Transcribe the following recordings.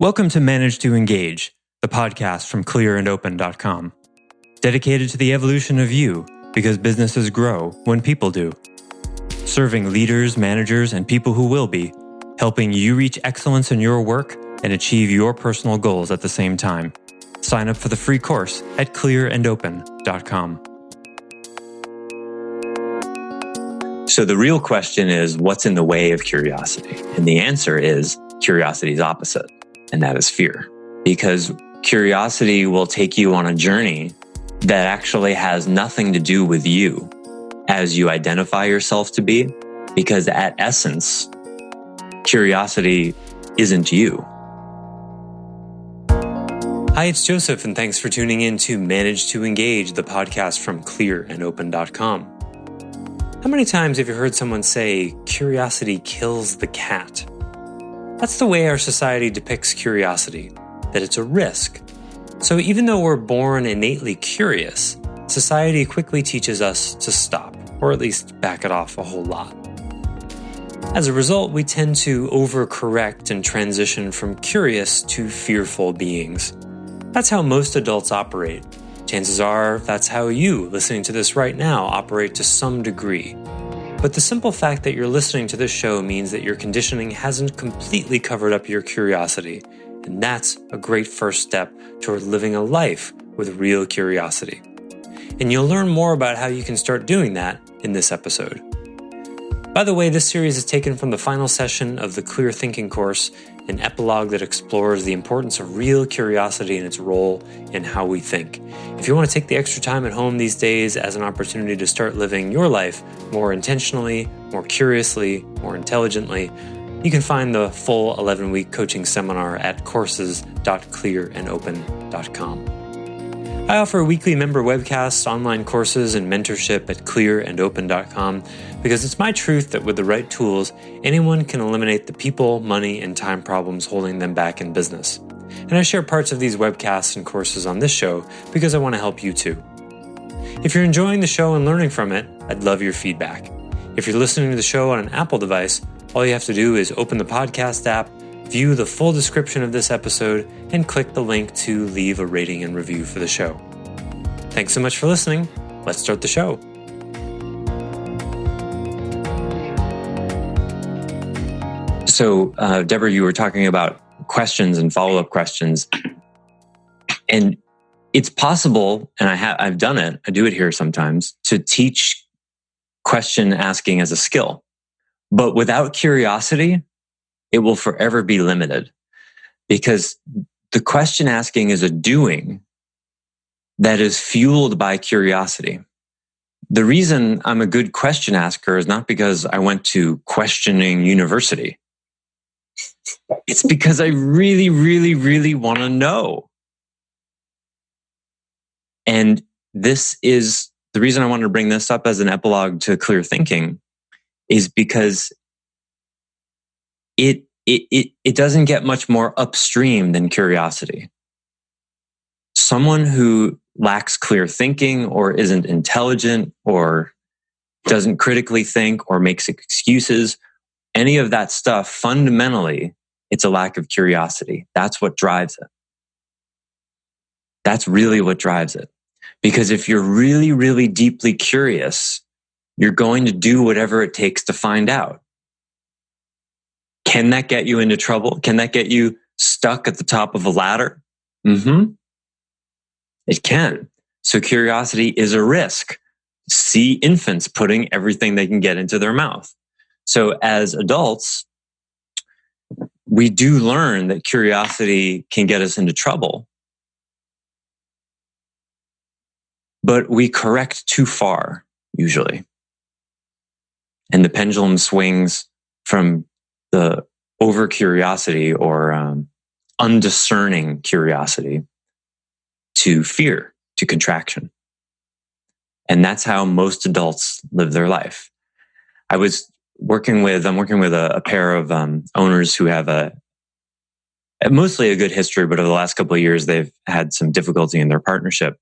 Welcome to Manage to Engage, the podcast from clearandopen.com, dedicated to the evolution of you because businesses grow when people do. Serving leaders, managers, and people who will be, helping you reach excellence in your work and achieve your personal goals at the same time. Sign up for the free course at clearandopen.com. So the real question is, what's in the way of curiosity? And the answer is curiosity's opposite, and that is fear. Because curiosity will take you on a journey that actually has nothing to do with you as you identify yourself to be, because at essence, curiosity isn't you. Hi, it's Joseph, and thanks for tuning in to Manage to Engage, the podcast from clearandopen.com. How many times have you heard someone say, curiosity kills the cat? That's the way our society depicts curiosity, that it's a risk. So even though we're born innately curious, society quickly teaches us to stop, or at least back it off a whole lot. As a result, we tend to overcorrect and transition from curious to fearful beings. That's how most adults operate. Chances are that's how you, listening to this right now, operate to some degree. But the simple fact that you're listening to this show means that your conditioning hasn't completely covered up your curiosity, and that's a great first step toward living a life with real curiosity. And you'll learn more about how you can start doing that in this episode. By the way, this series is taken from the final session of the Clear Thinking course, an epilogue that explores the importance of real curiosity and its role in how we think. If you want to take the extra time at home these days as an opportunity to start living your life more intentionally, more curiously, more intelligently, you can find the full 11-week coaching seminar at courses.clearandopen.com. I offer weekly member webcasts, online courses, and mentorship at clearandopen.com because it's my truth that with the right tools, anyone can eliminate the people, money, and time problems holding them back in business. And I share parts of these webcasts and courses on this show because I want to help you too. If you're enjoying the show and learning from it, I'd love your feedback. If you're listening to the show on an Apple device, all you have to do is open the podcast app, view the full description of this episode, and click the link to leave a rating and review for the show. Thanks so much for listening. Let's start the show. So, Deborah, you were talking about questions and follow-up questions. And it's possible, and I've done it, I do it here sometimes, to teach question asking as a skill. But without curiosity, it will forever be limited, because the question asking is a doing that is fueled by curiosity. The reason I'm a good question asker is not because I went to questioning university. It's because I really, really, really want to know. And this is the reason I wanted to bring this up as an epilogue to clear thinking, is because it doesn't get much more upstream than curiosity. Someone who lacks clear thinking or isn't intelligent or doesn't critically think or makes excuses, any of that stuff, fundamentally, it's a lack of curiosity. That's what drives it. That's really what drives it. Because if you're really, really deeply curious, you're going to do whatever it takes to find out. Can that get you into trouble? Can that get you stuck at the top of a ladder? It can. So curiosity is a risk. See infants putting everything they can get into their mouth. So as adults, we do learn that curiosity can get us into trouble, but we correct too far, usually. And the pendulum swings from the over curiosity or undiscerning curiosity to fear, to contraction. And that's how most adults live their life. I'm working with a pair of owners who have mostly a good history, but over the last couple of years, they've had some difficulty in their partnership.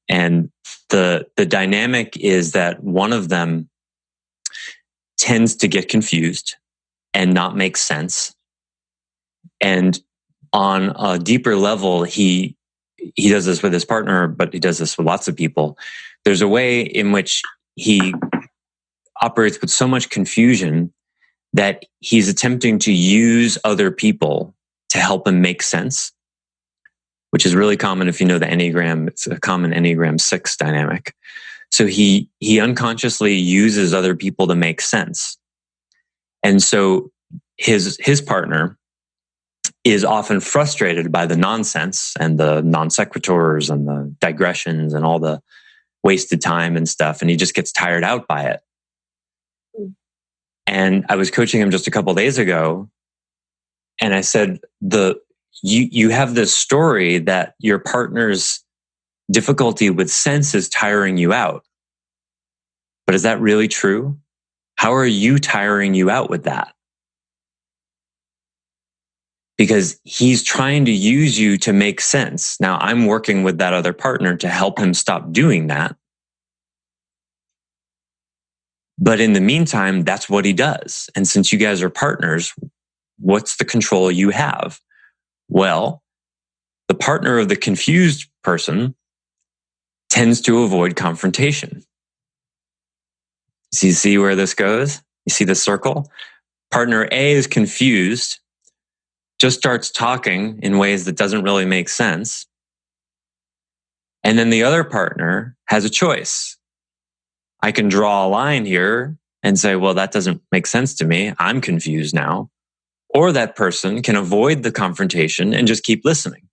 And the dynamic is that one of them tends to get confused and not make sense. And on a deeper level, he does this with his partner, but he does this with lots of people. There's a way in which he operates with so much confusion that he's attempting to use other people to help him make sense, which is really common if you know the Enneagram. It's a common Enneagram 6 dynamic. So he unconsciously uses other people to make sense. And so his partner is often frustrated by the nonsense and the non sequiturs and the digressions and all the wasted time and stuff. And he just gets tired out by it. And I was coaching him just a couple of days ago. And I said, you have this story that your partner's difficulty with sense is tiring you out. But is that really true? How are you tiring you out with that? Because he's trying to use you to make sense. Now, I'm working with that other partner to help him stop doing that. But in the meantime, that's what he does. And since you guys are partners, what's the control you have? Well, the partner of the confused person tends to avoid confrontation. So you see where this goes? You see the circle? Partner A is confused, just starts talking in ways that doesn't really make sense. And then the other partner has a choice. I can draw a line here and say, well, that doesn't make sense to me. I'm confused now. Or that person can avoid the confrontation and just keep listening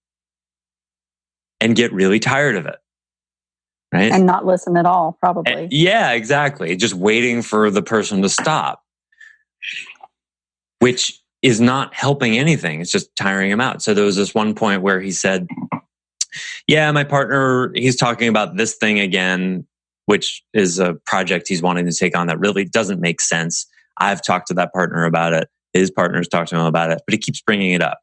and get really tired of it. Right? And not listen at all, probably. Yeah, exactly. Just waiting for the person to stop, which is not helping anything. It's just tiring him out. So there was this one point where he said, yeah, my partner, he's talking about this thing again, which is a project he's wanting to take on that really doesn't make sense. I've talked to that partner about it. His partner's talked to him about it, but he keeps bringing it up.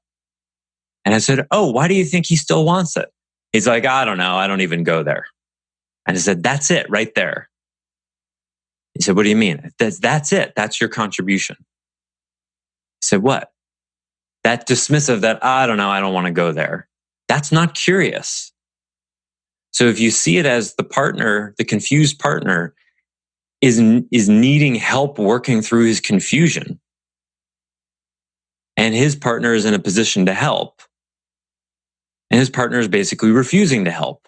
And I said, oh, why do you think he still wants it? He's like, I don't know. I don't even go there. And I said, that's it right there. He said, what do you mean? That's it. That's your contribution. I said, what? That dismissive, that I don't know, I don't want to go there. That's not curious. So if you see it as the partner, the confused partner is needing help working through his confusion, and his partner is in a position to help, and his partner is basically refusing to help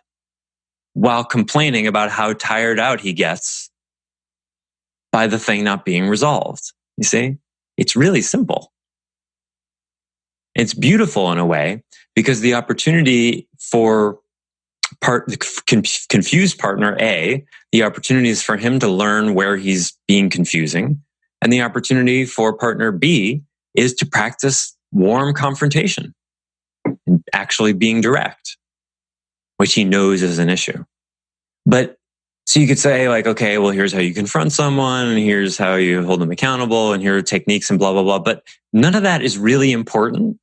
while complaining about how tired out he gets by the thing not being resolved. You see, it's really simple. It's beautiful in a way because the opportunity for confused partner A, the opportunity is for him to learn where he's being confusing. And the opportunity for partner B is to practice warm confrontation and actually being direct, which he knows is an issue. But so you could say like, okay, well, here's how you confront someone, and here's how you hold them accountable, and here are techniques and blah, blah, blah. But none of that is really important.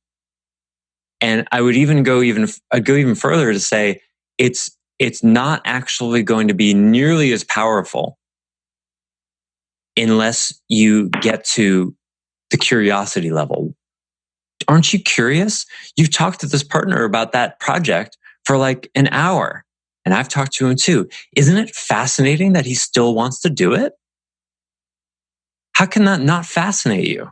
And I would I'd go even further to say it's not actually going to be nearly as powerful unless you get to the curiosity level. Aren't you curious? You've talked to this partner about that project for like an hour, and I've talked to him too. Isn't it fascinating that he still wants to do it? How can that not fascinate you?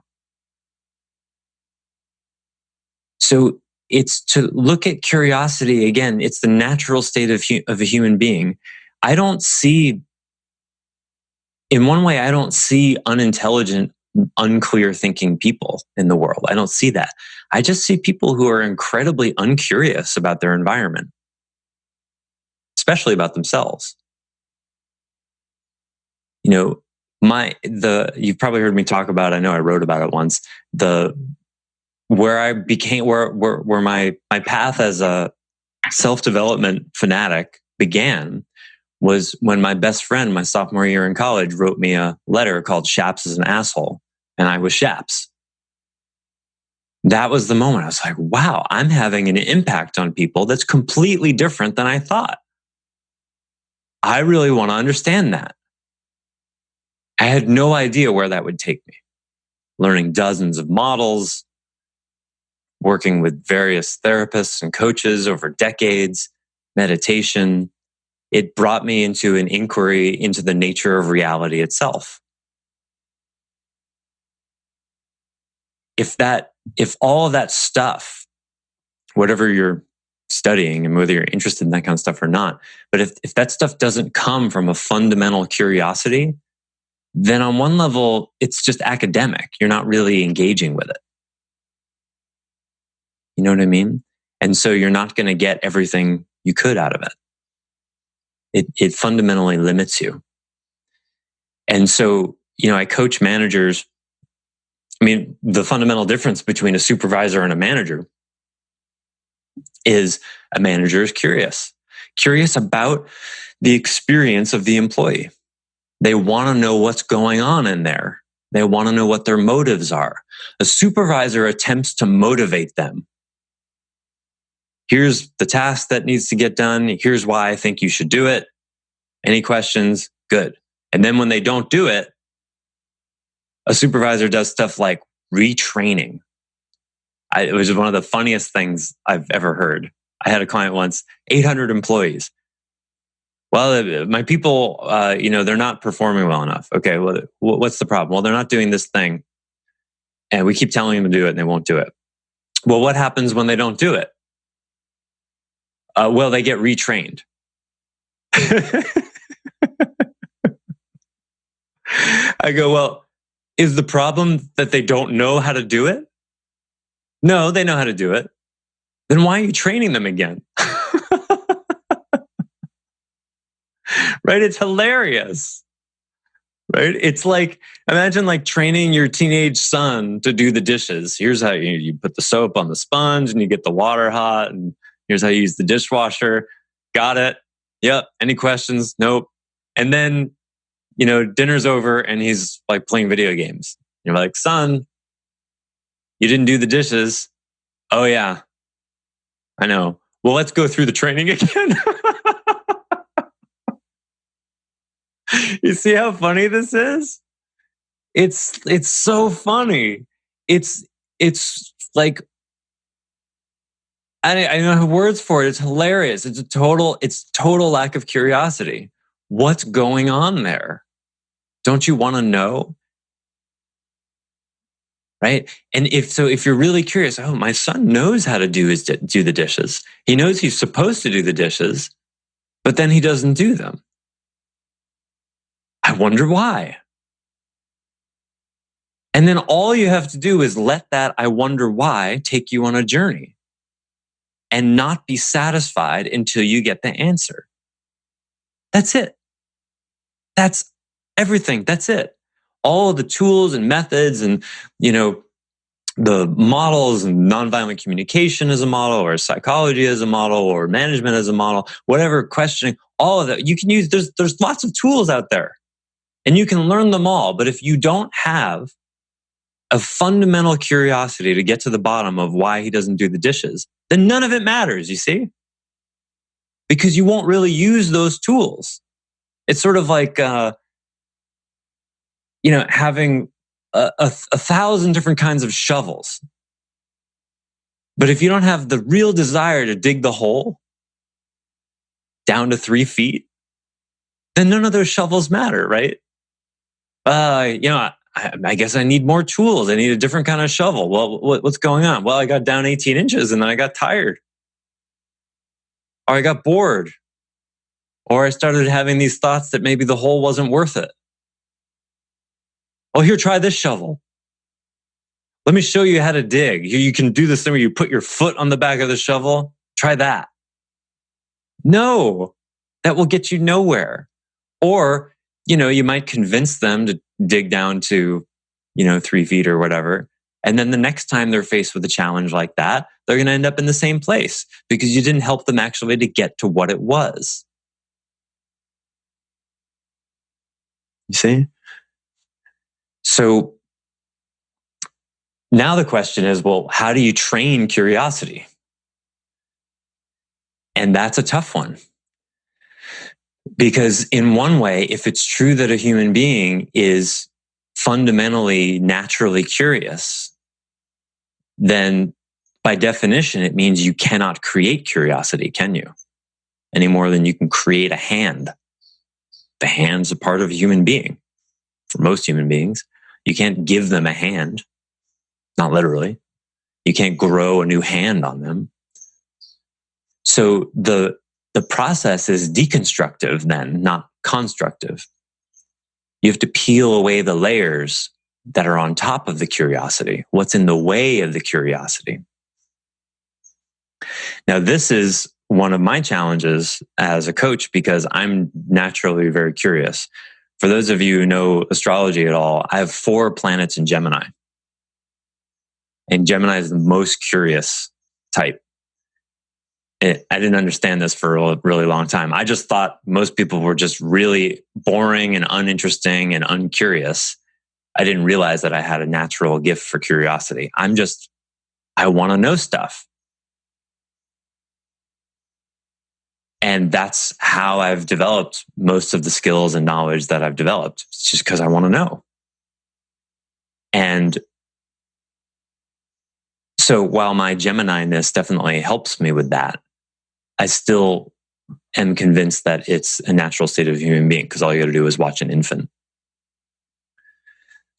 So it's to look at curiosity again. It's the natural state of a human being. I don't see unintelligent, unclear thinking people in the world. I don't see that. I just see people who are incredibly uncurious about their environment, especially about themselves. You know, you've probably heard me talk about, I know I wrote about it once, where my path as a self-development fanatic began was when my best friend, my sophomore year in college, wrote me a letter called Shaps is an Asshole. And I was Shaps. That was the moment I was like, wow, I'm having an impact on people that's completely different than I thought. I really want to understand that. I had no idea where that would take me. Learning dozens of models, working with various therapists and coaches over decades, meditation, it brought me into an inquiry into the nature of reality itself. If all of that stuff, whatever you're studying and whether you're interested in that kind of stuff or not, but if that stuff doesn't come from a fundamental curiosity, then on one level, it's just academic. You're not really engaging with it. You know what I mean? And so you're not going to get everything you could out of it. It fundamentally limits you. And so, I coach managers. I mean, the fundamental difference between a supervisor and a manager is a manager is curious about the experience of the employee. They want to know what's going on in there. They want to know what their motives are. A supervisor attempts to motivate them. Here's the task that needs to get done. Here's why I think you should do it. Any questions? Good. And then when they don't do it, a supervisor does stuff like retraining. It was one of the funniest things I've ever heard. I had a client once, 800 employees. Well, my people, they're not performing well enough. Okay, well, what's the problem? Well, they're not doing this thing. And we keep telling them to do it and they won't do it. Well, what happens when they don't do it? Well, they get retrained. I go, well, is the problem that they don't know how to do it? No, they know how to do it. Then why are you training them again? Right? It's hilarious. Right? It's like, imagine like training your teenage son to do the dishes. Here's how you put the soap on the sponge and you get the water hot, and here's how you use the dishwasher. Got it. Yep. Any questions? Nope. And then, dinner's over and he's like playing video games. You're like, son, you didn't do the dishes. Oh yeah, I know. Well, let's go through the training again. You see how funny this is? It's so funny. It's like, I don't have words for it. It's hilarious. It's total lack of curiosity. What's going on there? Don't you want to know? Right? And if you're really curious, oh, my son knows how to do the dishes. He knows he's supposed to do the dishes, but then he doesn't do them. I wonder why. And then all you have to do is let that I wonder why take you on a journey and not be satisfied until you get the answer. That's it. That's everything. That's it. All of the tools and methods and, the models and nonviolent communication as a model, or psychology as a model, or management as a model, whatever, questioning, all of that you can use. There's lots of tools out there and you can learn them all. But if you don't have a fundamental curiosity to get to the bottom of why he doesn't do the dishes, then none of it matters, you see? Because you won't really use those tools. It's sort of like, having a 1,000 different kinds of shovels. But if you don't have the real desire to dig the hole down to 3 feet, then none of those shovels matter, right? I guess I need more tools. I need a different kind of shovel. Well, what's going on? Well, I got down 18 inches and then I got tired. Or I got bored. Or I started having these thoughts that maybe the hole wasn't worth it. Oh, here, try this shovel. Let me show you how to dig. You can do this thing where you put your foot on the back of the shovel. Try that. No, that will get you nowhere. Or, you might convince them to dig down to, 3 feet or whatever. And then the next time they're faced with a challenge like that, they're going to end up in the same place because you didn't help them actually to get to what it was. You see? So now the question is, well, how do you train curiosity? And that's a tough one. Because in one way, if it's true that a human being is fundamentally, naturally curious, then by definition, it means you cannot create curiosity, can you? Any more than you can create a hand. The hand's a part of a human being. For most human beings, you can't give them a hand, not literally. You can't grow a new hand on them. So the process is deconstructive then, not constructive. You have to peel away the layers that are on top of the curiosity. What's in the way of the curiosity? Now, this is one of my challenges as a coach because I'm naturally very curious. For those of you who know astrology at all, I have 4 planets in Gemini. And Gemini is the most curious type. I didn't understand this for a really long time. I just thought most people were just really boring and uninteresting and uncurious. I didn't realize that I had a natural gift for curiosity. I want to know stuff. And that's how I've developed most of the skills and knowledge that I've developed. It's just because I want to know. And so while my Gemini-ness definitely helps me with that, I still am convinced that it's a natural state of a human being because all you got to do is watch an infant.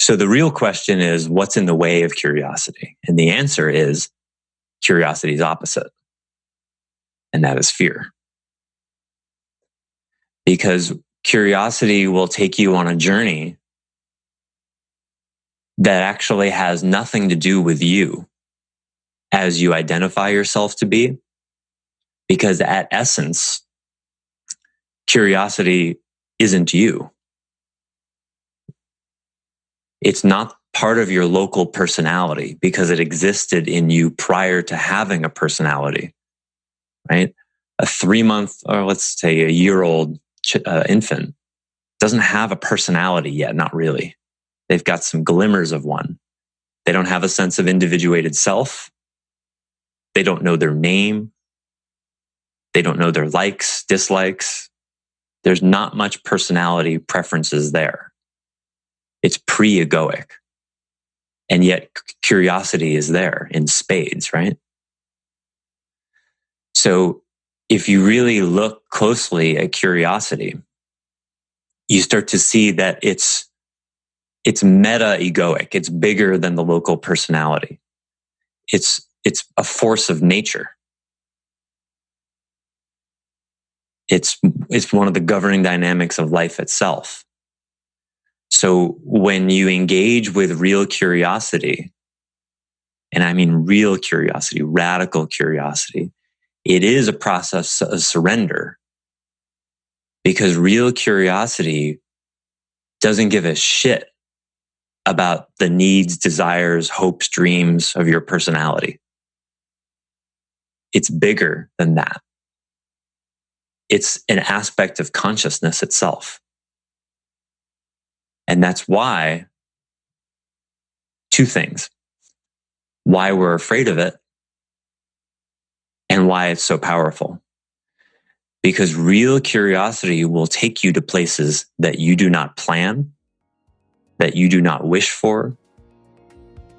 So the real question is, what's in the way of curiosity? And the answer is curiosity's opposite. And that is fear. Because curiosity will take you on a journey that actually has nothing to do with you as you identify yourself to be. Because at essence, curiosity isn't you. It's not part of your local personality because it existed in you prior to having a personality, right? A 3-month, or let's say a year-old infant doesn't have a personality yet, not really. They've got some glimmers of one. They don't have a sense of individuated self. They don't know their name. They don't know their likes, dislikes. There's not much personality preferences there. It's pre-egoic. And yet curiosity is there in spades, right? So if you really look closely at curiosity, you start to see that it's meta-egoic. It's bigger than the local personality. It's a force of nature. It's one of the governing dynamics of life itself. So when you engage with real curiosity, and I mean real curiosity, radical curiosity, it is a process of surrender. Because real curiosity doesn't give a shit about the needs, desires, hopes, dreams of your personality. It's bigger than that. It's an aspect of consciousness itself. And that's why 2 things. Why we're afraid of it and why it's so powerful. Because real curiosity will take you to places that you do not plan, that you do not wish for. In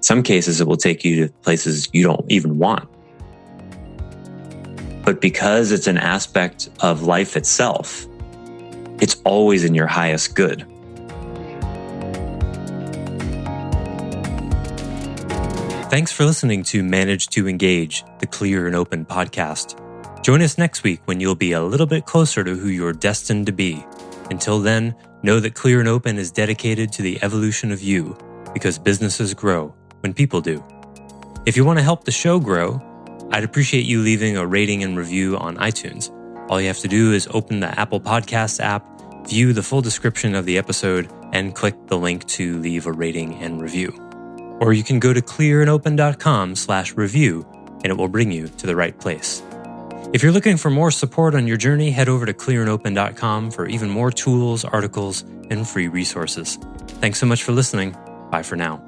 some cases, it will take you to places you don't even want. But because it's an aspect of life itself, it's always in your highest good. Thanks for listening to Manage to Engage, the Clear and Open podcast. Join us next week when you'll be a little bit closer to who you're destined to be. Until then, know that Clear and Open is dedicated to the evolution of you, because businesses grow when people do. If you want to help the show grow, I'd appreciate you leaving a rating and review on iTunes. All you have to do is open the Apple Podcasts app, view the full description of the episode, and click the link to leave a rating and review. Or you can go to clearandopen.com/review, and it will bring you to the right place. If you're looking for more support on your journey, head over to clearandopen.com for even more tools, articles, and free resources. Thanks so much for listening. Bye for now.